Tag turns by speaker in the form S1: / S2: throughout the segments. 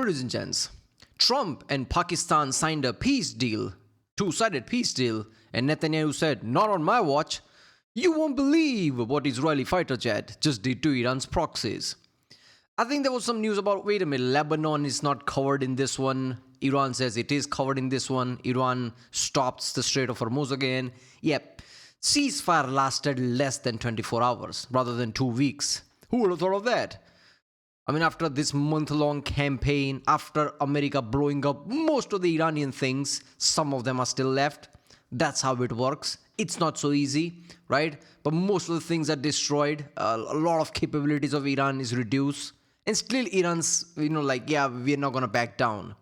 S1: Hello, ladies and gents. Trump and Pakistan signed a peace deal, two-sided peace deal, and Netanyahu said, "Not on my watch." You won't believe what Israeli fighter jet just did to Iran's proxies. I think there was some news about, wait a minute, Lebanon is not covered in this one. Iran says it is covered in this one. Iran stops the Strait of Hormuz again. Yep, ceasefire lasted less than 24 hours rather than 2 weeks. Who would have thought of that? I mean, after this month-long campaign, after America blowing up most of the Iranian things, some of them are still left. That's how it works. It's not so easy, right? But most of the things are destroyed. A lot of capabilities of Iran is reduced. And still Iran's, yeah, we're not going to back down.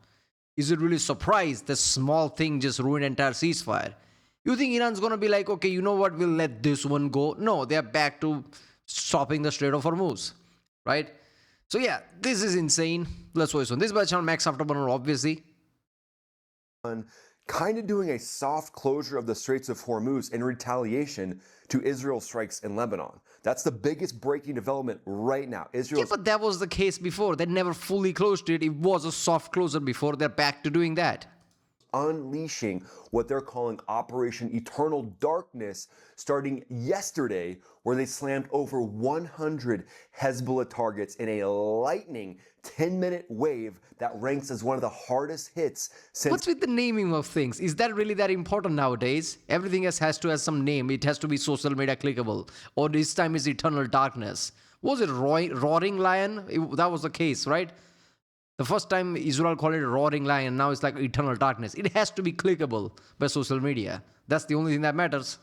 S1: Is it really surprised this small thing just ruined entire ceasefire? You think Iran's going to be like, okay, you know what, we'll let this one go? No, they're back to stopping the Strait of Hormuz, right? So yeah, this is insane. Let's focus on this by channel Max Afterburner, obviously.
S2: Kind of doing a soft closure of the Straits of Hormuz in retaliation to Israel strikes in Lebanon. That's the biggest breaking development right now.
S1: Yeah, but that was the case before. They never fully closed it. It was a soft closure before. They're back to doing that.
S2: Unleashing what they're calling Operation Eternal Darkness starting yesterday, where they slammed over 100 Hezbollah targets in a lightning 10-minute wave that ranks as one of the hardest hits since...
S1: What's with the naming of things? Is that really that important nowadays? Everything else has to have some name. It has to be social media clickable. Or this time is Eternal Darkness. Was it Roaring Lion? That was the case, right? The first time Israel called it Roaring Lion, now it's like Eternal Darkness. It has to be clickable by social media. That's the only thing that matters.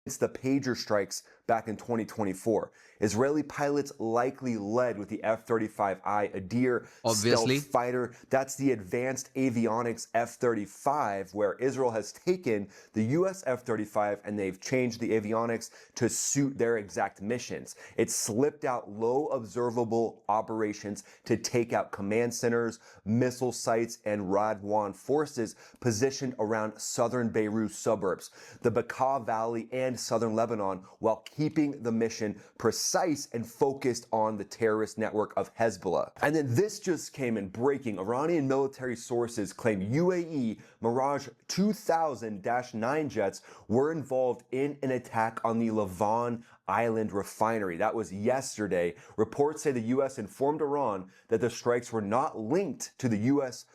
S2: It's the pager strikes back in 2024. Israeli pilots likely led with the F-35I, a deer stealth fighter. That's the advanced avionics F-35, where Israel has taken the US F-35 and they've changed the avionics to suit their exact missions. It slipped out low observable operations to take out command centers, missile sites, and Radwan forces positioned around southern Beirut suburbs, the Bekaa Valley, and southern Lebanon, while keeping the mission precise and focused on the terrorist network of Hezbollah. And then this just came in breaking. Iranian military sources claim UAE Mirage 2000-9 jets were involved in an attack on the Lebanon Island refinery. That was yesterday. Reports say the U.S. informed Iran that the strikes were not linked to the U.S.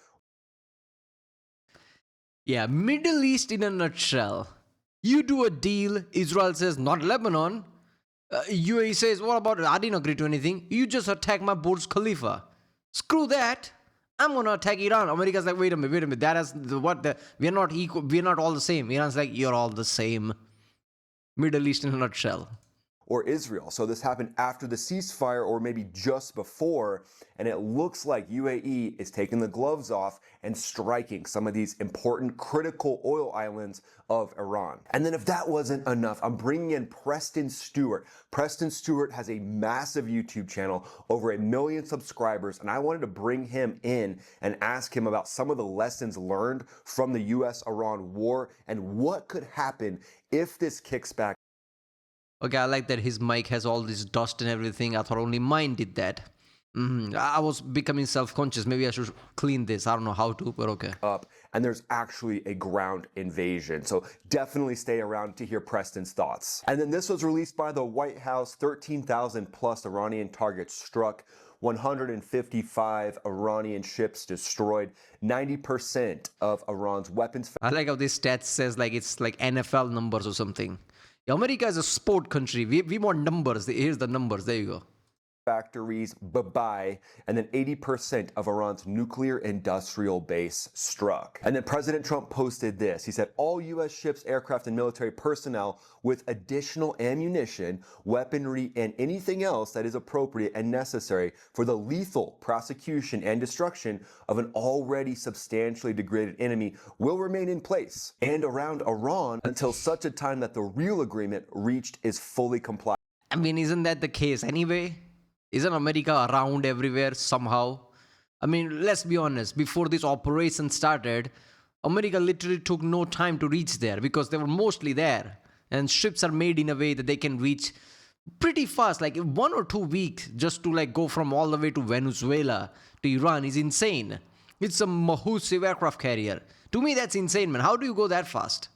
S1: Yeah, Middle East in a nutshell. You do a deal, Israel says, not Lebanon. UAE says, what about it? I didn't agree to anything. You just attack my Burj Khalifa. Screw that. I'm going to attack Iran. America's like, wait a minute. That is we're not equal. We're not all the same. Iran's like, you're all the same. Middle East in a nutshell.
S2: Or Israel. So this happened after the ceasefire, or maybe just before, and it looks like UAE is taking the gloves off and striking some of these important critical oil islands of Iran. And then if that wasn't enough, I'm bringing in Preston Stewart. Preston Stewart has a massive YouTube channel, over 1 million subscribers, and I wanted to bring him in and ask him about some of the lessons learned from the US-Iran war and what could happen if this kicks back.
S1: Okay, I like that his mic has all this dust and everything. I thought only mine did that. I was becoming self-conscious. Maybe I should clean this. I don't know how to, but okay.
S2: And there's actually a ground invasion. So definitely stay around to hear Preston's thoughts. And then this was released by the White House. 13,000 plus Iranian targets struck. 155 Iranian ships destroyed. 90% of Iran's weapons.
S1: I like how this stat says like it's like NFL numbers or something. America is a sport country. We want numbers. Here's the numbers. There you go.
S2: Factories, bye-bye, and then 80% of Iran's nuclear industrial base struck. And then President Trump posted this. He said, all U.S. ships, aircraft, and military personnel with additional ammunition, weaponry, and anything else that is appropriate and necessary for the lethal prosecution and destruction of an already substantially degraded enemy will remain in place and around Iran until such a time that the real agreement reached is fully complied.
S1: I mean, isn't that the case anyway? Isn't America around everywhere somehow? I mean, let's be honest. Before this operation started, America literally took no time to reach there because they were mostly there. And ships are made in a way that they can reach pretty fast, like 1 or 2 weeks, just to like go from all the way to Venezuela to Iran is insane. It's a massive aircraft carrier. To me, that's insane, man. How do you go that fast?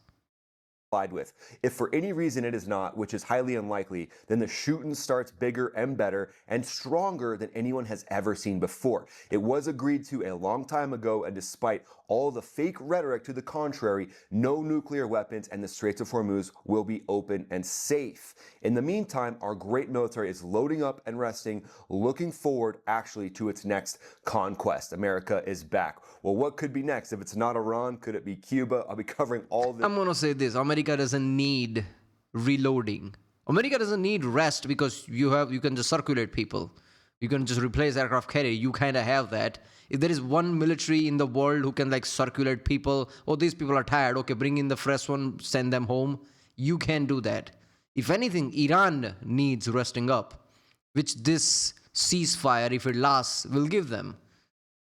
S2: With. If for any reason it is not, which is highly unlikely, then the shooting starts bigger and better and stronger than anyone has ever seen before. It was agreed to a long time ago, and despite all the fake rhetoric to the contrary, no nuclear weapons and the Strait of Hormuz will be open and safe. In the meantime, our great military is loading up and resting, looking forward actually to its next conquest. America is back. Well, what could be next? If it's not Iran, could it be Cuba? I'll be covering all this.
S1: I'm going to say this. America doesn't need reloading. America doesn't need rest because you can just circulate people. You can just replace aircraft carrier. You kind of have that. If there is one military in the world who can like circulate people, oh, these people are tired. Okay, bring in the fresh one, send them home. You can do that. If anything, Iran needs resting up, which this ceasefire, if it lasts, will give them.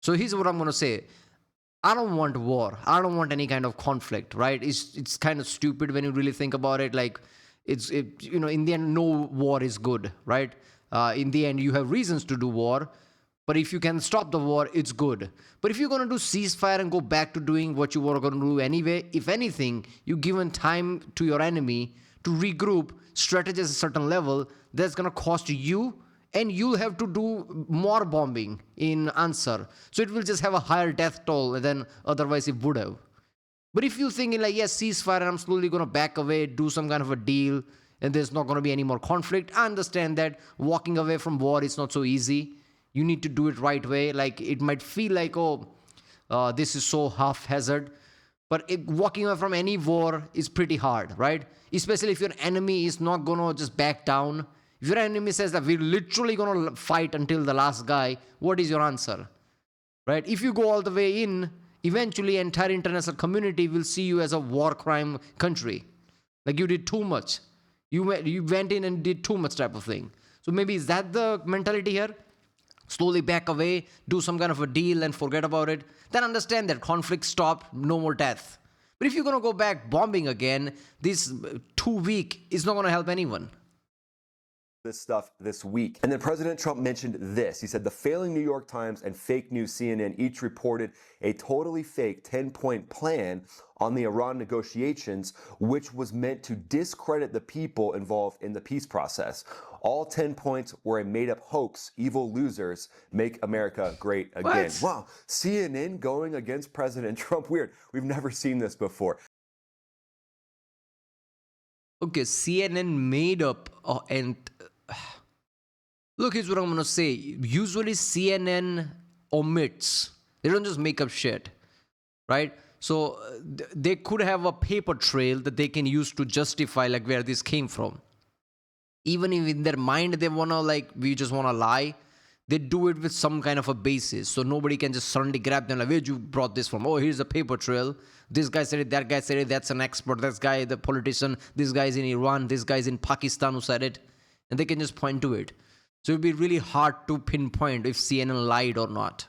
S1: So here's what I'm going to say. I don't want war. I don't want any kind of conflict, right? It's kind of stupid when you really think about it. Like, in the end, no war is good, right? In the end, you have reasons to do war, but if you can stop the war, it's good. But if you're going to do ceasefire and go back to doing what you were going to do anyway, if anything, you've given time to your enemy to regroup, strategize at a certain level, that's going to cost you, and you'll have to do more bombing in answer. So it will just have a higher death toll than otherwise it would have. But if you're thinking like, yes, ceasefire, and I'm slowly going to back away, do some kind of a deal, and there's not going to be any more conflict, I understand that walking away from war is not so easy. You need to do it right way. Like, it might feel like, this is so haphazard. But walking away from any war is pretty hard, right? Especially if your enemy is not going to just back down. If your enemy says that we're literally going to fight until the last guy, what is your answer? Right? If you go all the way in, eventually entire international community will see you as a war crime country. Like, you did too much. You went in and did too much type of thing. So maybe is that the mentality here? Slowly back away, do some kind of a deal and forget about it. Then understand that conflict stopped, no more death. But if you're going to go back bombing again, this 2 week is not going to help anyone.
S2: This stuff this week. And then President Trump mentioned this. He said the failing New York Times and fake news CNN each reported a totally fake 10-point plan on the Iran negotiations, which was meant to discredit the people involved in the peace process. All 10 points were a made-up hoax. Evil losers make America great again.
S1: What?
S2: Wow, CNN going against President Trump. Weird. We've never seen this before.
S1: Okay, CNN made up and look, here's what I'm going to say. Usually CNN omits. They don't just make up shit, right? So they could have a paper trail that they can use to justify like where this came from. Even if in their mind they want to like, we just want to lie, they do it with some kind of a basis. So nobody can just suddenly grab them like, where'd you brought this from? Oh, here's a paper trail. This guy said it, that guy said it, that's an expert. This guy, the politician, this guy's in Iran, this guy's in Pakistan who said it. And they can just point to it. So it'd be really hard to pinpoint if CNN lied or not.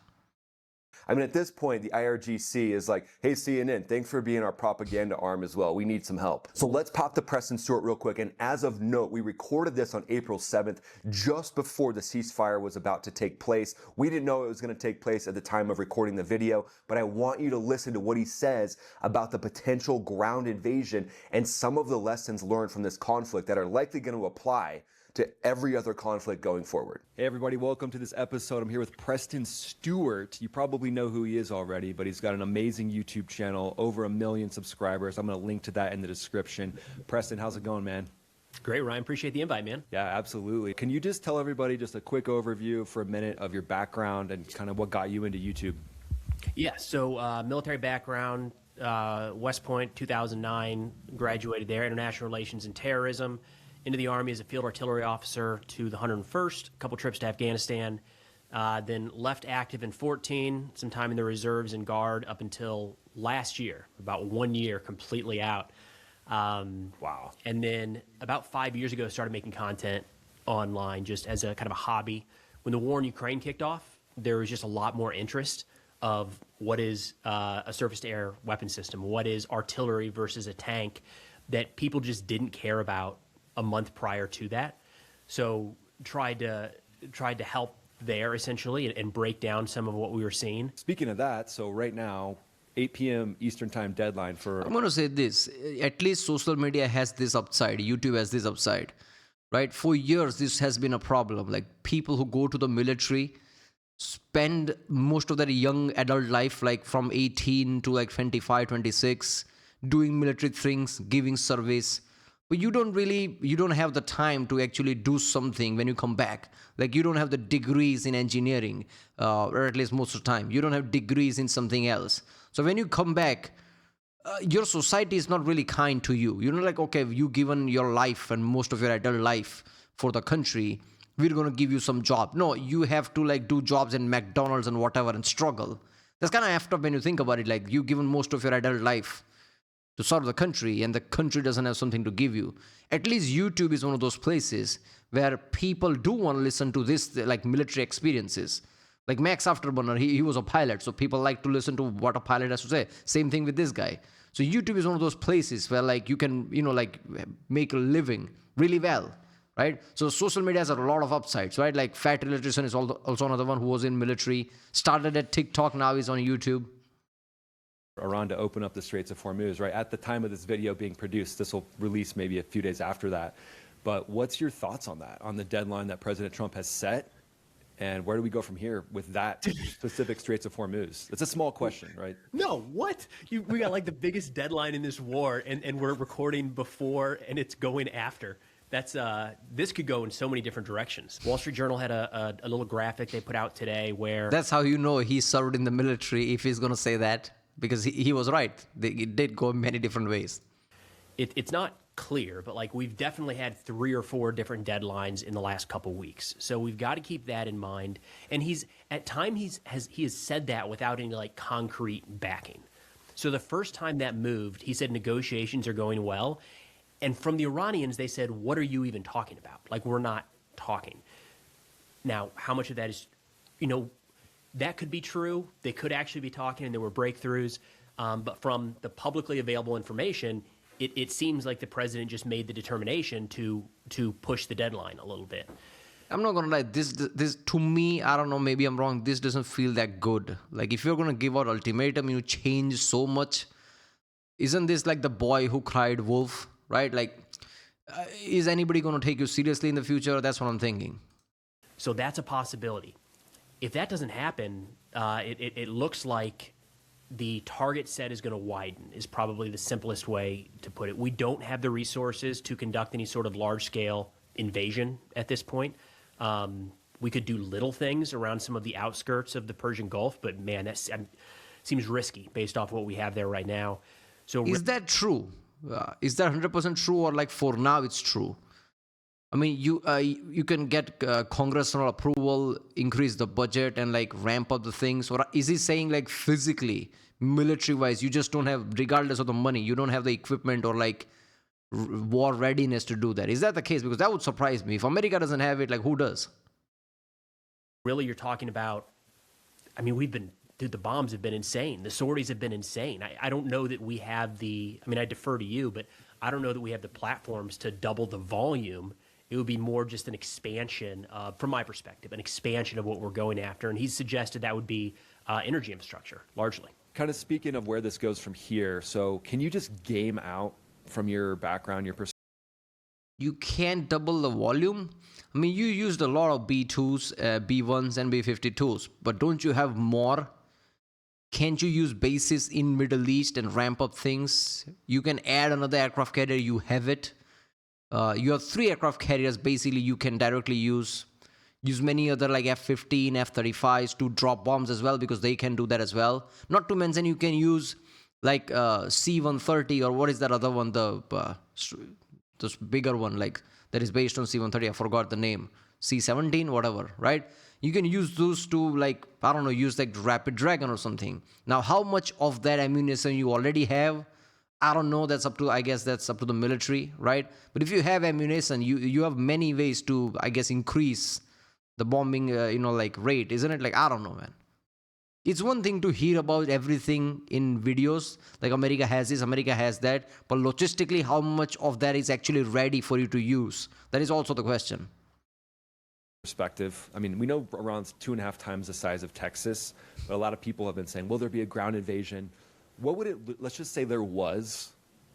S2: I mean, at this point, the IRGC is like, hey, CNN, thanks for being our propaganda arm as well. We need some help. So let's pop to Preston Stewart real quick. And as of note, we recorded this on April 7th, just before the ceasefire was about to take place. We didn't know it was going to take place at the time of recording the video, but I want you to listen to what he says about the potential ground invasion and some of the lessons learned from this conflict that are likely going to apply to every other conflict going forward. Hey everybody, welcome to this episode. I'm here with Preston Stewart. You probably know who he is already, but he's got an amazing YouTube channel, over 1 million subscribers. I'm gonna link to that in the description. Preston, how's it going, man?
S3: Great, Ryan. Appreciate the invite, man.
S2: Yeah, absolutely. Can you just tell everybody just a quick overview for a minute of your background and kind of what got you into YouTube?
S3: Yeah, so military background, West Point, 2009, graduated there, international relations and terrorism. Into the Army as a field artillery officer to the 101st, a couple trips to Afghanistan, then left active in 14, some time in the reserves and guard up until last year, about 1 year completely out.
S2: Wow.
S3: And then about 5 years ago, started making content online just as a kind of a hobby. When the war in Ukraine kicked off, there was just a lot more interest of what is a surface-to-air weapon system, what is artillery versus a tank, that people just didn't care about a month prior to that. So tried to help there essentially and break down some of what we were seeing.
S4: Speaking of that, so right now, 8 p.m. Eastern time deadline for...
S1: I'm going to say this. At least social media has this upside. YouTube has this upside, right? For years, this has been a problem. Like people who go to the military spend most of their young adult life, like from 18 to like 25, 26, doing military things, giving service. But you don't have the time to actually do something when you come back. Like you don't have the degrees in engineering, or at least most of the time. You don't have degrees in something else. So when you come back, your society is not really kind to you. You're not like, okay, you given your life and most of your adult life for the country, we're going to give you some job. No, you have to like do jobs in McDonald's and whatever and struggle. That's kind of effed up when you think about it. Like you given most of your adult life to serve the country and the country doesn't have something to give you. At least YouTube is one of those places where people do want to listen to this, like military experiences. Like Max Afterburner, he was a pilot, so people like to listen to what a pilot has to say. Same thing with this guy. So YouTube is one of those places where like you can, like make a living really well, right? So social media has a lot of upsides, right? Like Fat Electrician is also another one who was in military, started at TikTok, now he's on YouTube.
S4: Iran to open up the Straits of Hormuz, right? At the time of this video being produced, this will release maybe a few days after that. But what's your thoughts on that, on the deadline that President Trump has set? And where do we go from here with that specific Straits of Hormuz? It's a small question, right?
S3: No, what? We got like the biggest deadline in this war, and we're recording before, and it's going after. That's this could go in so many different directions. Wall Street Journal had a little graphic they put out today where...
S1: That's how you know he served in the military, if he's going to say that. Because he was right. It did go many different ways.
S3: It's not clear, but like we've definitely had 3 or 4 different deadlines in the last couple weeks. So we've got to keep that in mind. And he has said that without any like concrete backing. So the first time that moved, he said negotiations are going well. And from the Iranians, they said, what are you even talking about? Like, we're not talking. Now, how much of that is, that could be true. They could actually be talking and there were breakthroughs. But from the publicly available information, it seems like the president just made the determination to push the deadline a little bit.
S1: I'm not going to lie. This to me, I don't know, maybe I'm wrong. This doesn't feel that good. Like if you're going to give out ultimatum, you change so much. Isn't this like the boy who cried wolf, right? Like, is anybody going to take you seriously in the future? That's what I'm thinking.
S3: So that's a possibility. If that doesn't happen, it looks like the target set is going to widen, is probably the simplest way to put it. We don't have the resources to conduct any sort of large-scale invasion at this point. We could do little things around some of the outskirts of the Persian Gulf, but man, that seems risky based off what we have there right now. So
S1: is that true? Is that 100% true, or like for now it's true? I mean, you can get congressional approval, increase the budget, and like ramp up the things. Or is he saying like physically, military-wise, you just don't have, regardless of the money, you don't have the equipment or like war readiness to do that? Is that the case? Because that would surprise me. If America doesn't have it, like who does?
S3: Really, you're talking about, I mean, the bombs have been insane. The sorties have been insane. I don't know that we have I defer to you, but I don't know that we have the platforms to double the volume. It would be more just an expansion, from my perspective, an expansion of what we're going after. And he's suggested that would be energy infrastructure, largely.
S4: Kind of speaking of where this goes from here, so can you just game out from your background, your perspective?
S1: You can't double the volume. I mean, you used a lot of B2s, B1s, and B52s, but don't you have more? Can't you use bases in Middle East and ramp up things? You can add another aircraft carrier, you have it. You have 3 aircraft carriers basically you can directly use. Use many other like F-15, F-35s to drop bombs as well, because they can do that as well. Not to mention you can use like C-130, or what is that other one, this bigger one, like that is based on C-130. I forgot the name. C-17, whatever, right? You can use those to like, I don't know, use like Rapid Dragon or something. Now, how much of that ammunition you already have, I don't know. I guess that's up to the military, right? But if you have ammunition, you have many ways to, I guess, increase the bombing, like rate, isn't it? Like, I don't know, man. It's one thing to hear about everything in videos, like America has this, America has that, but logistically, how much of that is actually ready for you to use? That is also the question.
S4: perspective. I mean, we know Iran's 2.5 times the size of Texas, but a lot of people have been saying, will there be a ground invasion? What would it, let's just say there was,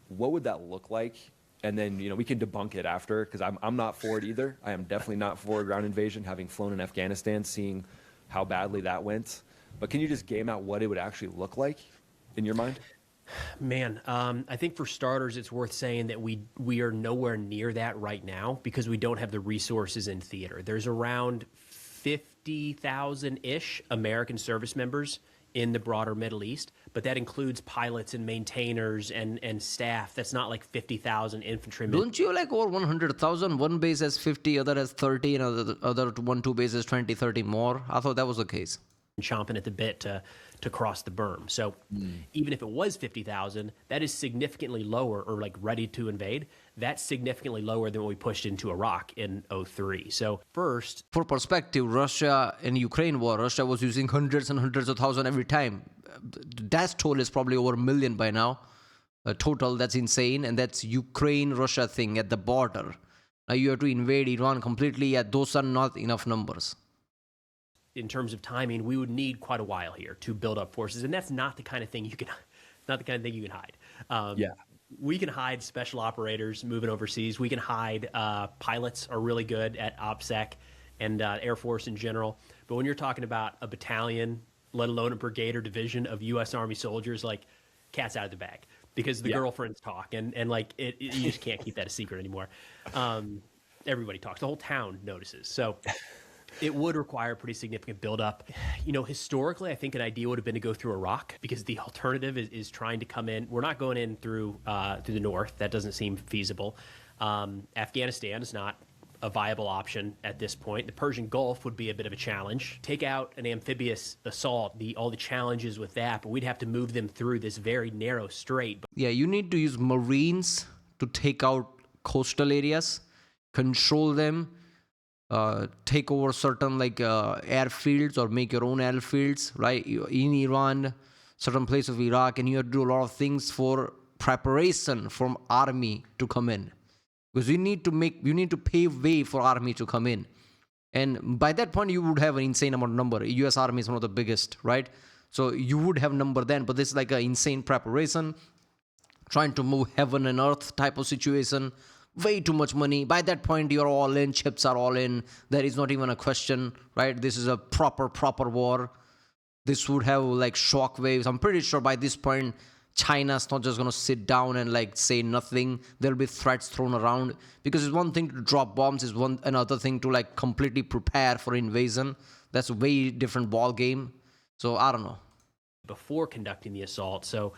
S4: what would that look like? And then, we can debunk it after, because I'm not for it either. I am definitely not for a ground invasion, having flown in Afghanistan, seeing how badly that went. But can you just game out what it would actually look like in your mind?
S3: Man, I think for starters, it's worth saying that we are nowhere near that right now because we don't have the resources in theater. There's around 50,000-ish American service members in the broader Middle East, but that includes pilots and maintainers and staff. That's not like 50,000 infantrymen.
S1: Don't you like over 100,000? One base has 50, other has 30, and other two bases 20, 30 more. I thought that was the case.
S3: Chomping at the bit to cross the berm. So even if it was 50,000, that is significantly lower, or like ready to invade. That's significantly lower than what we pushed into Iraq in 2003. So first,
S1: for perspective, Russia and Ukraine war, Russia was using hundreds and hundreds of thousands every time. That total is probably over 1 million by now. Total, that's insane. And that's Ukraine-Russia thing at the border. Now you have to invade Iran completely. Yeah, those are not enough numbers.
S3: In terms of timing, we would need quite a while here to build up forces, and that's not the kind of thing you can hide. We can hide special operators moving overseas. We can hide pilots are really good at OPSEC and Air Force in general. But when you're talking about a battalion, let alone a brigade or division of U.S. Army soldiers, like, cat's out of the bag because the girlfriends talk, and like you just can't keep that a secret anymore. Everybody talks. The whole town notices. So it would require a pretty significant buildup. Historically, I think an idea would have been to go through Iraq because the alternative is trying to come in. We're not going in through the north. That doesn't seem feasible. Afghanistan is not a viable option at this point. The Persian Gulf would be a bit of a challenge. Take out an amphibious assault, all the challenges with that, but we'd have to move them through this very narrow strait.
S1: Yeah, you need to use Marines to take out coastal areas, control them, take over certain airfields or make your own airfields, right? In Iran, certain places of Iraq, and you have to do a lot of things for preparation from army to come in. Because you need to pave way for army to come in. And by that point, you would have an insane amount of number. US Army is one of the biggest, right? So you would have number then, but this is like an insane preparation, trying to move heaven and earth type of situation. Way too much money. By that point, you're all in, chips are all in. There is not even a question, right? This is a proper war. This would have shock waves. I'm pretty sure by this point, China's not just going to sit down and say nothing. There'll be threats thrown around, because it's one thing to drop bombs, is another thing to completely prepare for invasion. That's a way different ball game. So I don't know.
S3: Before conducting the assault, so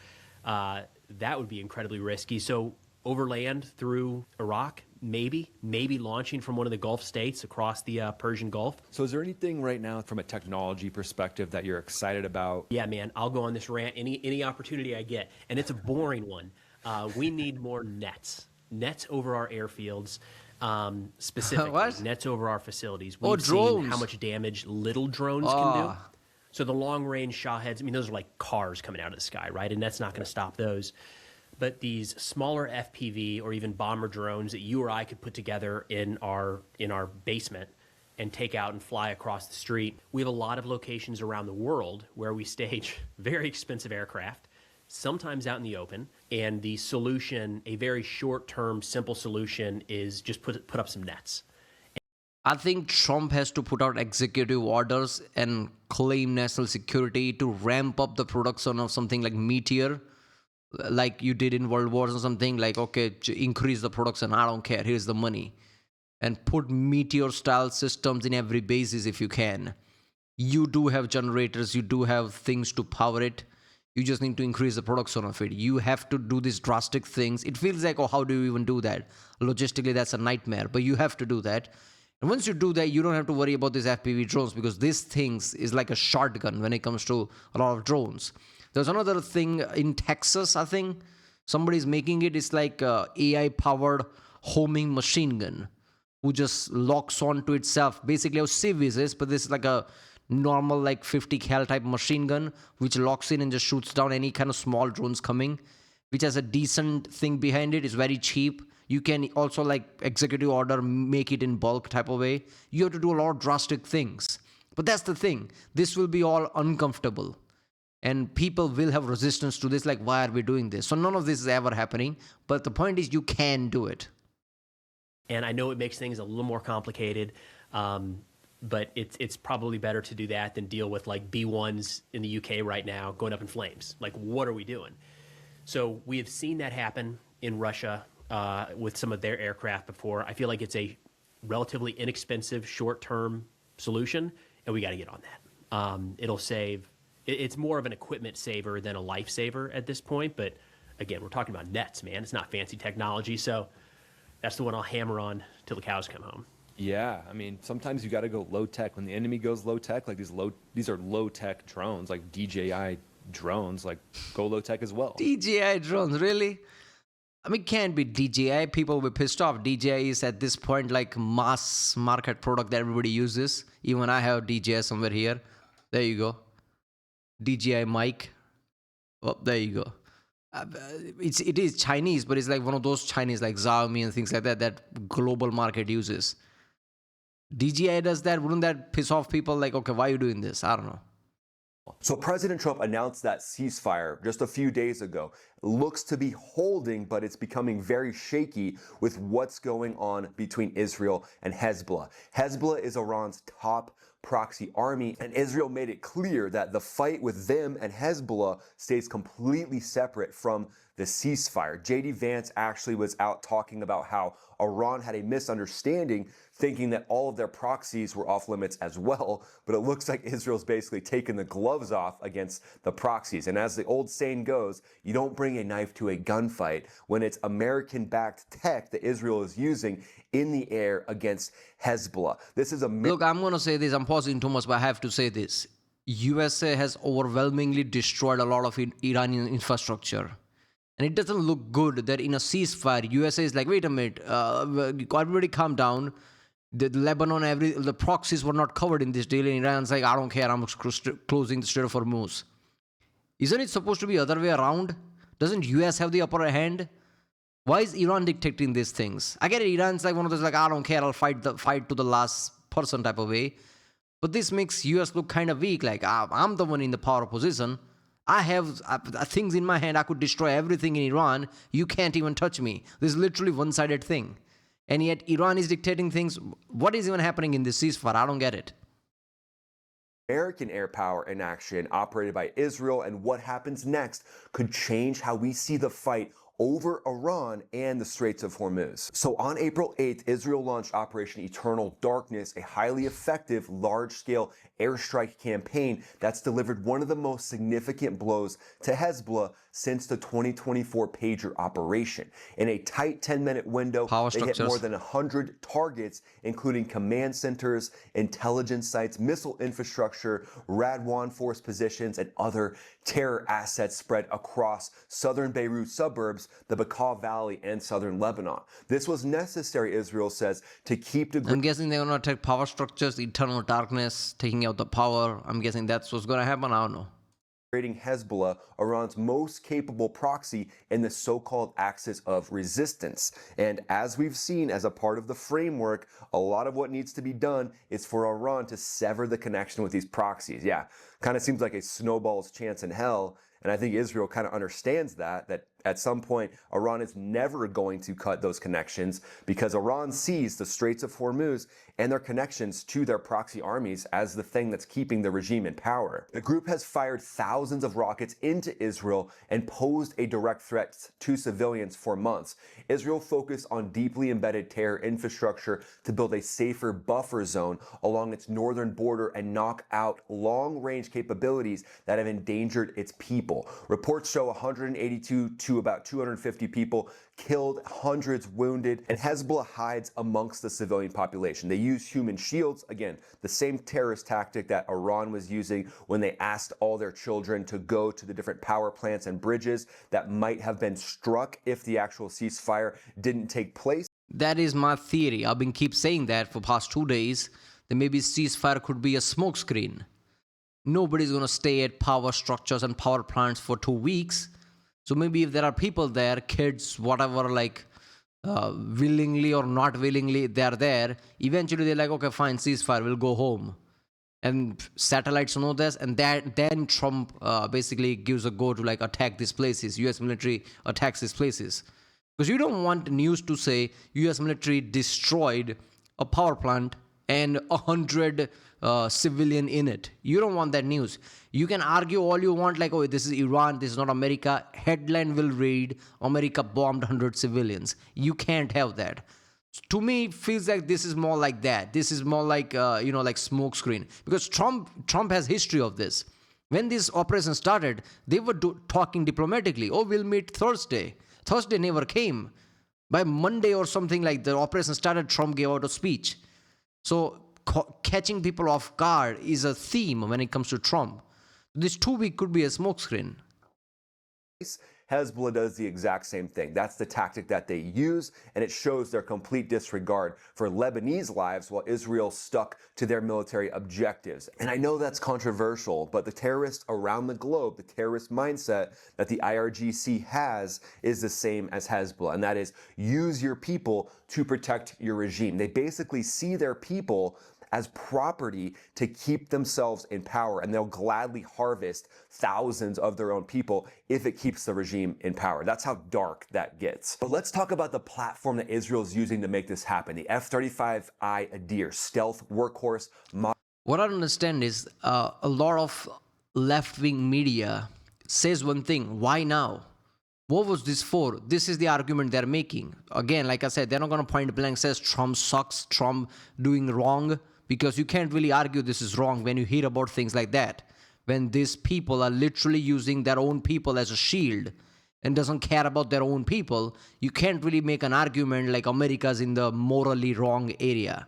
S3: that would be incredibly risky. So overland through Iraq, maybe launching from one of the Gulf states across the Persian Gulf.
S4: So is there anything right now from a technology perspective that you're excited about?
S3: Yeah, man, I'll go on this rant any opportunity I get, and it's a boring one. We need more nets over our airfields, specifically nets over our facilities. We've seen how much damage little drones can do. So the long-range Shaheds, those are like cars coming out of the sky, right? And that's not going to stop those. But these smaller FPV or even bomber drones that you or I could put together in our basement and take out and fly across the street. We have a lot of locations around the world where we stage very expensive aircraft, sometimes out in the open. And the solution, a very short-term, simple solution, is just put up some nets.
S1: I think Trump has to put out executive orders and claim national security to ramp up the production of something like Meteor, like you did in World Wars or something. Okay, increase the production, I don't care, here's the money. And put Meteor-style systems in every basis if you can. You do have generators, you do have things to power it. You just need to increase the production of it. You have to do these drastic things. It feels like, how do you even do that? Logistically, that's a nightmare, but you have to do that. And once you do that, you don't have to worry about these FPV drones, because this thing is like a shotgun when it comes to a lot of drones. There's another thing in Texas, I think. Somebody's making it. It's like a AI-powered homing machine gun who just locks onto itself. Basically how Civis is, but this is like a normal 50 cal type machine gun which locks in and just shoots down any kind of small drones coming, which has a decent thing behind it. It's very cheap. You can also like executive order, make it in bulk type of way. You have to do a lot of drastic things. But that's the thing. This will be all uncomfortable. And people will have resistance to this, like, why are we doing this? So none of this is ever happening. But the point is, you can do it.
S3: And I know it makes things a little more complicated, but it's probably better to do that than deal with like B-1s in the UK right now going up in flames. Like, what are we doing? So we have seen that happen in Russia with some of their aircraft before. I feel like it's a relatively inexpensive short-term solution, and we got to get on that. It'll save. It's more of an equipment saver than a lifesaver at this point. But again, we're talking about nets, man. It's not fancy technology. So that's the one I'll hammer on till the cows come home.
S4: Yeah, I mean, sometimes you got to go low tech. When the enemy goes low tech, like these are low tech drones, like DJI drones, like go low tech as well.
S1: DJI drones, really? I mean, can't be DJI. People will be pissed off. DJI is at this point like mass market product that everybody uses. Even I have DJI somewhere here. There you go. DJI mic. Oh, there you go. It is Chinese, but it's like one of those Chinese like Xiaomi and things like that global market uses. DJI does that. Wouldn't that piss off people? Like, okay, why are you doing this? I don't know.
S2: So President Trump announced that ceasefire just a few days ago. Looks to be holding, but it's becoming very shaky with what's going on between Israel and Hezbollah. Hezbollah is Iran's top proxy army, and Israel made it clear that the fight with them and Hezbollah stays completely separate from the ceasefire. J.D. Vance actually was out talking about how Iran had a misunderstanding, thinking that all of their proxies were off limits as well, but it looks like Israel's basically taken the gloves off against the proxies. And as the old saying goes, you don't bring a knife to a gunfight when it's American-backed tech that Israel is using in the air against Hezbollah. This is a...
S1: Look, I'm going to say this. I'm pausing too much, but I have to say this. USA has overwhelmingly destroyed a lot of Iranian infrastructure. And it doesn't look good that in a ceasefire, USA is like, wait a minute, everybody calm down. The Lebanon, the proxies were not covered in this deal. And Iran's like, I don't care, I'm closing the Strait of Hormuz. Isn't it supposed to be the other way around? Doesn't US have the upper hand? Why is Iran dictating these things? I get it, Iran's like one of those, like, I don't care, I'll fight to the last person type of way. But this makes US look kind of weak, like, I'm the one in the power position. I have things in my hand. I could destroy everything in Iran. You can't even touch me. This is literally one-sided thing. And yet Iran is dictating things. What is even happening in this ceasefire? I don't get it.
S2: American air power in action operated by Israel, and what happens next could change how we see the fight over Iran and the Straits of Hormuz. So on April 8th, Israel launched Operation Eternal Darkness, a highly effective, large-scale airstrike campaign that's delivered one of the most significant blows to Hezbollah since the 2024 pager operation. In a tight 10-minute window, they hit more than 100 targets, including command centers, intelligence sites, missile infrastructure, Radwan force positions, and other terror assets spread across southern Beirut suburbs, the Bekaa Valley, and southern Lebanon. This was necessary, Israel says, to keep the...
S1: I'm guessing they're going to attack power structures, eternal darkness, taking out the power. I'm guessing that's what's going to happen. I don't know.
S2: Hezbollah, Iran's most capable proxy in the so-called axis of resistance. And as we've seen as a part of the framework, a lot of what needs to be done is for Iran to sever the connection with these proxies. Yeah, kind of seems like a snowball's chance in hell. And I think Israel kind of understands that at some point, Iran is never going to cut those connections because Iran sees the Straits of Hormuz and their connections to their proxy armies as the thing that's keeping the regime in power. The group has fired thousands of rockets into Israel and posed a direct threat to civilians for months. Israel focused on deeply embedded terror infrastructure to build a safer buffer zone along its northern border and knock out long-range capabilities that have endangered its people. Reports show 182 to about 250 people killed, hundreds wounded, and Hezbollah hides amongst the civilian population. They use human shields, again, the same terrorist tactic that Iran was using when they asked all their children to go to the different power plants and bridges that might have been struck if the actual ceasefire didn't take place.
S1: That is my theory. I've been keep saying that for past 2 days, that maybe ceasefire could be a smokescreen. Nobody's going to stay at power structures and power plants for 2 weeks. So maybe if there are people there, kids, whatever, like willingly or not willingly, they are there. Eventually, they're like, okay, fine, ceasefire, we'll go home. And satellites know this, and then Trump basically gives a go to like attack these places. U.S. military attacks these places. Because you don't want news to say U.S. military destroyed a power plant and 100 civilian in it. You don't want that news. You can argue all you want, like, oh, this is Iran, this is not America. Headline will read, America bombed 100 civilians. You can't have that. To me, it feels like this is more like that. This is more like, like smoke screen. Because Trump has history of this. When this operation started, they were talking diplomatically. Oh, we'll meet Thursday. Thursday never came. By Monday or something like the operation started, Trump gave out a speech. So catching people off guard is a theme when it comes to Trump. This 2 week could be a smokescreen.
S2: Hezbollah does the exact same thing. That's the tactic that they use, and it shows their complete disregard for Lebanese lives while Israel stuck to their military objectives. And I know that's controversial, but the terrorists around the globe, the terrorist mindset that the IRGC has is the same as Hezbollah, and that is use your people to protect your regime. They basically see their people as property to keep themselves in power, and they'll gladly harvest thousands of their own people if it keeps the regime in power. That's how dark that gets. But let's talk about the platform that Israel is using to make this happen. The F-35I Adir, stealth workhorse.
S1: What I don't understand is a lot of left-wing media says one thing, why now? What was this for? This is the argument they're making. Again, like I said, they're not going to point blank says Trump sucks, Trump doing wrong, because you can't really argue this is wrong when you hear about things like that. When these people are literally using their own people as a shield and doesn't care about their own people, you can't really make an argument like America's in the morally wrong area,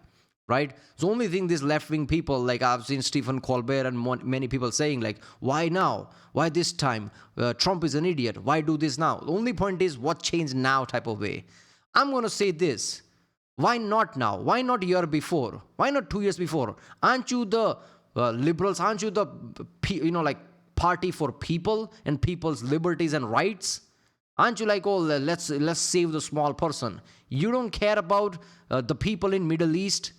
S1: right? The only thing these left-wing people, like I've seen Stephen Colbert and many people saying like, why now? Why this time? Trump is an idiot. Why do this now? The only point is what changed now type of way. I'm going to say this. Why not now? Why not a year before? Why not 2 years before? Aren't you the liberals? Aren't you the, party for people and people's liberties and rights? Aren't you like, oh, let's save the small person? You don't care about the people in Middle East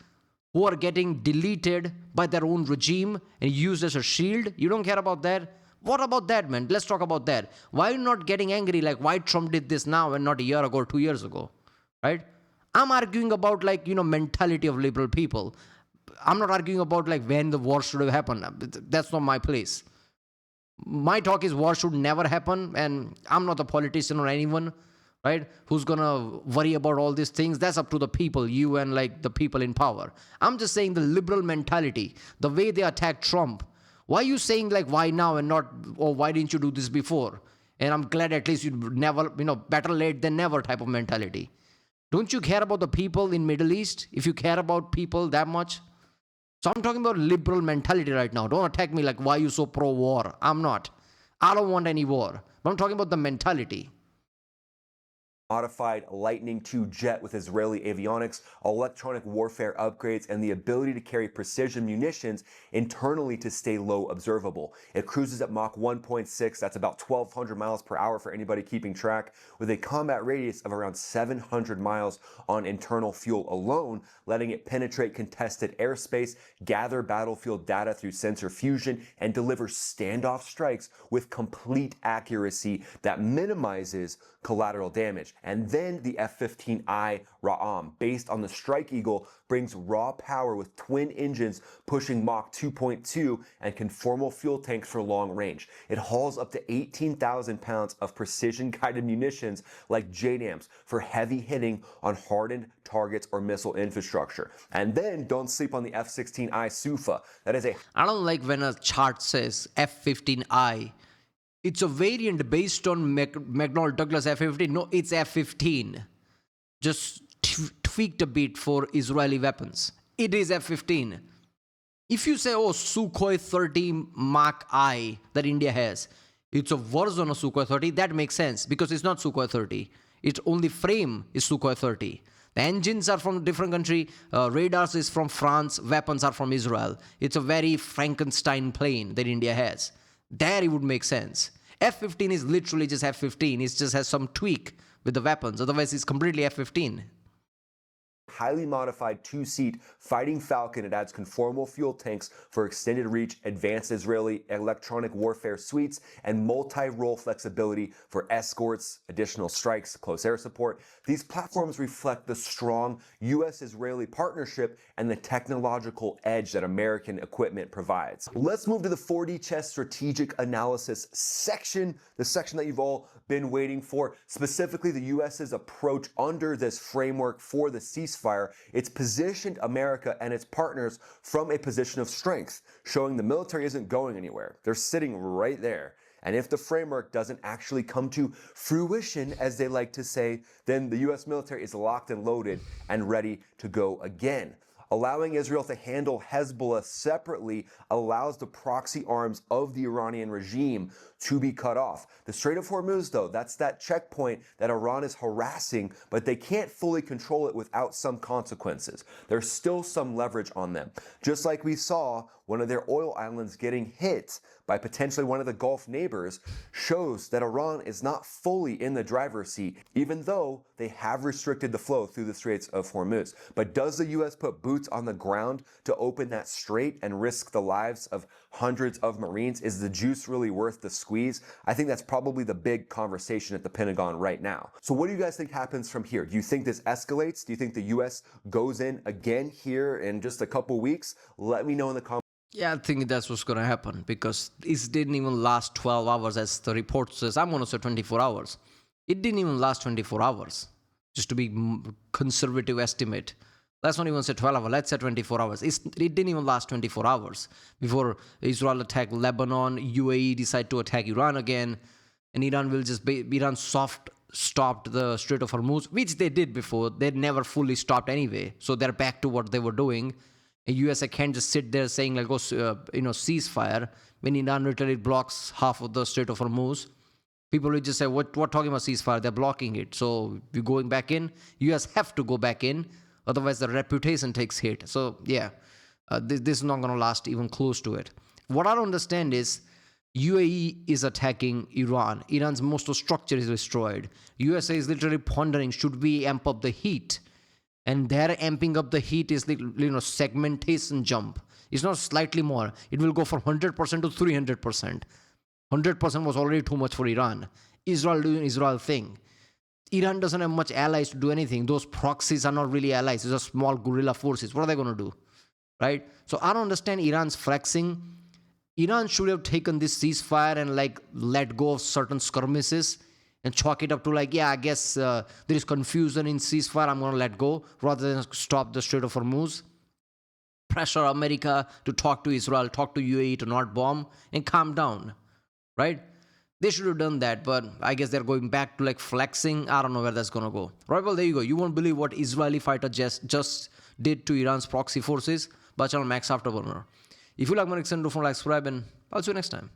S1: who are getting deleted by their own regime and used as a shield? You don't care about that? What about that, man? Let's talk about that. Why are you not getting angry like why Trump did this now and not a year ago or 2 years ago, right? I'm arguing about mentality of liberal people. I'm not arguing about like when the war should have happened. That's not my place. My talk is war should never happen, and I'm not a politician or anyone, right, who's gonna worry about all these things. That's up to the people, you and like the people in power. I'm just saying the liberal mentality, the way they attack Trump. Why are you saying like why now and not, oh, why didn't you do this before? And I'm glad at least you never, better late than never type of mentality. Don't you care about the people in Middle East if you care about people that much? So I'm talking about liberal mentality right now. Don't attack me like why you so pro-war. I'm not. I don't want any war. But I'm talking about the mentality.
S2: Modified Lightning II jet with Israeli avionics, electronic warfare upgrades, and the ability to carry precision munitions internally to stay low observable. It cruises at Mach 1.6, that's about 1,200 miles per hour for anybody keeping track, with a combat radius of around 700 miles on internal fuel alone, letting it penetrate contested airspace, gather battlefield data through sensor fusion, and deliver standoff strikes with complete accuracy that minimizes collateral damage. And then the F-15I Ra'am, based on the Strike Eagle, brings raw power with twin engines pushing Mach 2.2 and conformal fuel tanks for long range. It hauls up to 18,000 pounds of precision-guided munitions like JDAMs for heavy hitting on hardened targets or missile infrastructure. And then don't sleep on the F-16I Sufa. That is
S1: I don't like when a chart says F-15I. It's a variant based on McDonnell Douglas F-15. No, it's F-15. Just tweaked a bit for Israeli weapons. It is F-15. If you say, oh, Sukhoi 30 Mach I that India has, it's a version of Sukhoi 30, that makes sense because it's not Sukhoi 30. Its only frame is Sukhoi 30. The engines are from a different country, radars is from France, weapons are from Israel. It's a very Frankenstein plane that India has. There it would make sense. F-15 is literally just F-15. It just has some tweak with the weapons. Otherwise, it's completely F-15.
S2: Highly modified two-seat Fighting Falcon. It adds conformal fuel tanks for extended reach, advanced Israeli electronic warfare suites, and multi-role flexibility for escorts, additional strikes, close air support. These platforms reflect the strong U.S.-Israeli partnership and the technological edge that American equipment provides. Let's move to the 4D chess strategic analysis section, the section that you've all been waiting for, specifically the U.S.'s approach under this framework for the ceasefire. It's positioned America and its partners from a position of strength, showing the military isn't going anywhere. They're sitting right there. And if the framework doesn't actually come to fruition, as they like to say, then the U.S. military is locked and loaded and ready to go again. Allowing Israel to handle Hezbollah separately allows the proxy arms of the Iranian regime to be cut off. The Strait of Hormuz, though, that's that checkpoint that Iran is harassing, but they can't fully control it without some consequences. There's still some leverage on them. Just like we saw one of their oil islands getting hit by potentially one of the Gulf neighbors, shows that Iran is not fully in the driver's seat, even though they have restricted the flow through the Straits of Hormuz. But does the U.S. put boots on the ground to open that strait and risk the lives of hundreds of Marines? Is the juice really worth the squeeze? I think that's probably the big conversation at the Pentagon right now. So what do you guys think happens from here? Do you think this escalates? Do you think the U.S. goes in again here in just a couple weeks? Let me know in the comments.
S1: Yeah, I think that's what's going to happen because it didn't even last 12 hours as the report says. I'm going to say 24 hours. It didn't even last 24 hours, just to be conservative estimate. Let's not even say 12 hours. Let's say 24 hours. It didn't even last 24 hours before Israel attacked Lebanon, UAE decide to attack Iran again, and Iran will just Iran stopped the Strait of Hormuz, which they did before. They never fully stopped anyway. So they're back to what they were doing. The USA can't just sit there saying like, ceasefire when Iran literally blocks half of the Strait of Hormuz. People will just say, what talking about ceasefire? They're blocking it. So we're going back in. US have to go back in. Otherwise, the reputation takes hit. So yeah, this is not going to last even close to it. What I don't understand is UAE is attacking Iran. Iran's most of structure is destroyed. USA is literally pondering, should we amp up the heat? And their amping up the heat is the segmentation jump. It's not slightly more. It will go from 100% to 300%. 100% was already too much for Iran. Israel doing Israel thing. Iran doesn't have much allies to do anything. Those proxies are not really allies. These are small guerrilla forces. What are they going to do? Right? So I don't understand Iran's flexing. Iran should have taken this ceasefire and let go of certain skirmishes and chalk it up to I guess there is confusion in ceasefire, I'm going to let go, rather than stop the Strait of Hormuz. Pressure America to talk to Israel, talk to UAE to not bomb, and calm down, right? They should have done that, but I guess they're going back to flexing. I don't know where that's going to go. Right, well, there you go. You won't believe what Israeli fighter just did to Iran's proxy forces. Watch on Max Afterburner. If you like my content, don't forget to subscribe, and I'll see you next time.